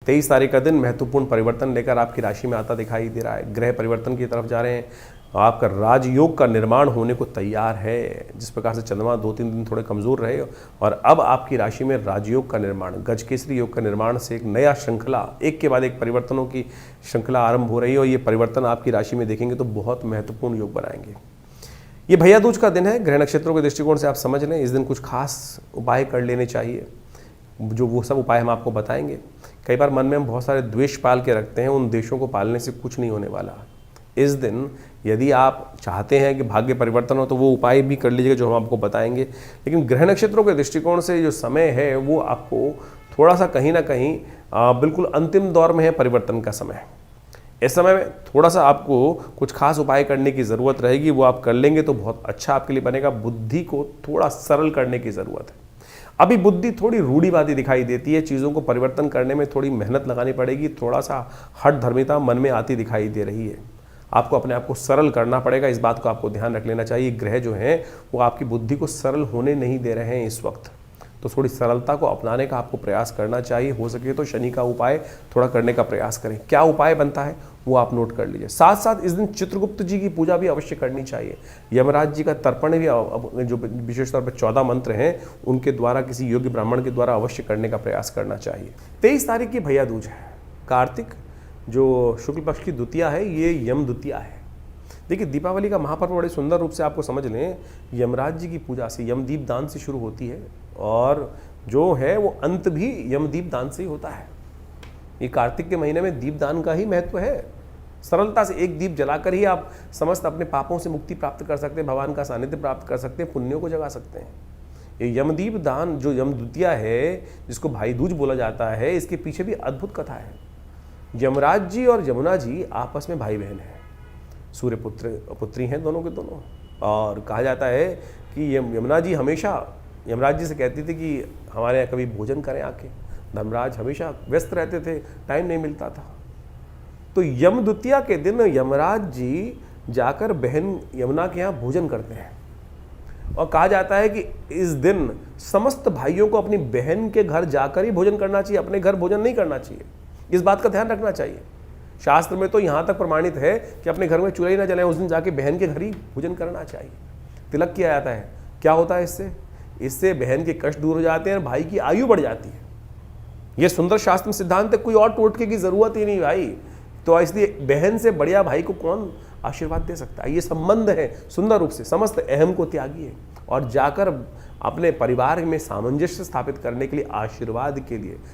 23 तारीख का दिन महत्वपूर्ण परिवर्तन लेकर आपकी राशि में आता दिखाई दे रहा है। ग्रह परिवर्तन की तरफ जा रहे हैं। आपका राजयोग का निर्माण होने को तैयार है। जिस प्रकार से चंद्रमा 2-3 दिन थोड़े कमजोर रहे और अब आपकी राशि में राजयोग का निर्माण, गजकेसरी योग का निर्माण से एक नया श्रृंखला, एक के बाद एक परिवर्तनों की श्रृंखला आरंभ हो रही है और ये परिवर्तन आपकी राशि में देखेंगे तो बहुत महत्वपूर्ण योग बनाएंगे। ये भैया दूज का दिन है। ग्रह नक्षत्रों के दृष्टिकोण से आप समझ लें, इस दिन कुछ खास उपाय कर लेने चाहिए, जो वो सब उपाय हम आपको बताएंगे। कई बार मन में हम बहुत सारे द्वेष पाल के रखते हैं, उन द्वेषों को पालने से कुछ नहीं होने वाला। इस दिन यदि आप चाहते हैं कि भाग्य परिवर्तन हो तो वो उपाय भी कर लीजिएगा जो हम आपको बताएंगे। लेकिन ग्रह नक्षत्रों के दृष्टिकोण से जो समय है वो आपको थोड़ा सा कहीं ना कहीं बिल्कुल अंतिम दौर में है परिवर्तन का समय। इस समय में थोड़ा सा आपको कुछ खास उपाय करने की ज़रूरत रहेगी, वो आप कर लेंगे तो बहुत अच्छा आपके लिए बनेगा। बुद्धि को थोड़ा सरल करने की ज़रूरत है। अभी बुद्धि थोड़ी रूढ़िवादी दिखाई देती है, चीज़ों को परिवर्तन करने में थोड़ी मेहनत लगानी पड़ेगी, थोड़ा सा हठ धर्मिता मन में आती दिखाई दे रही है। आपको अपने आप को सरल करना पड़ेगा, इस बात को आपको ध्यान रख लेना चाहिए। ग्रह जो हैं वो आपकी बुद्धि को सरल होने नहीं दे रहे हैं इस वक्त, तो थोड़ी सरलता को अपनाने का आपको प्रयास करना चाहिए। हो सके तो शनि का उपाय थोड़ा करने का प्रयास करें। क्या उपाय बनता है वो आप नोट कर लीजिए। साथ साथ इस दिन चित्रगुप्त जी की पूजा भी अवश्य करनी चाहिए। यमराज जी का तर्पण भी, जो विशेष तौर पर 14 मंत्र हैं उनके द्वारा, किसी योग्य ब्राह्मण के द्वारा अवश्य करने का प्रयास करना चाहिए। 23 तारीख की भैया दूज है। कार्तिक जो शुक्ल पक्ष की द्वितीया है, ये यम द्वितीया है। देखिए, दीपावली का महापर्व बड़े सुंदर रूप से आपको समझ लें, यमराज जी की पूजा से, यमदीप दान से शुरू होती है और जो है वो अंत भी यमदीप दान से ही होता है। ये कार्तिक के महीने में दीपदान का ही महत्व है। सरलता से एक दीप जलाकर ही आप समस्त अपने पापों से मुक्ति प्राप्त कर सकते हैं, भगवान का सानिध्य प्राप्त कर सकते हैं, पुण्यों को जगा सकते हैं। ये यमदीप दान जो यम द्वितीया है, जिसको भाई दूज बोला जाता है, इसके पीछे भी अद्भुत कथा है। यमराज जी और यमुना जी आपस में भाई बहन हैं, सूर्य पुत्र पुत्री हैं दोनों के दोनों। और कहा जाता है कि यमुना जी हमेशा यमराज जी से कहती थी कि हमारे यहाँ कभी भोजन करें आके। धर्मराज हमेशा व्यस्त रहते थे, टाइम नहीं मिलता था। तो यम द्वितीया के दिन यमराज जी जाकर बहन यमुना के यहाँ भोजन करते हैं और कहा जाता है कि इस दिन समस्त भाइयों को अपनी बहन के घर जाकर ही भोजन करना चाहिए, अपने घर भोजन नहीं करना चाहिए। इस बात का ध्यान रखना चाहिए। शास्त्र में तो यहाँ तक प्रमाणित है कि अपने घर में चूल्हा ही ना जलाएं, उस दिन जाके बहन के घर ही भोजन करना चाहिए। तिलक किया जाता है। क्या होता है इससे? इससे बहन के कष्ट दूर हो जाते हैं, भाई की आयु बढ़ जाती है। ये सुंदर शास्त्र में सिद्धांत है, कोई और टोटके की जरूरत ही नहीं भाई। तो इसलिए बहन से बढ़िया भाई को कौन आशीर्वाद दे सकता है? ये संबंध है सुंदर रूप से। समस्त अहम को त्यागिए और जाकर अपने परिवार में सामंजस्य स्थापित करने के लिए, आशीर्वाद के लिए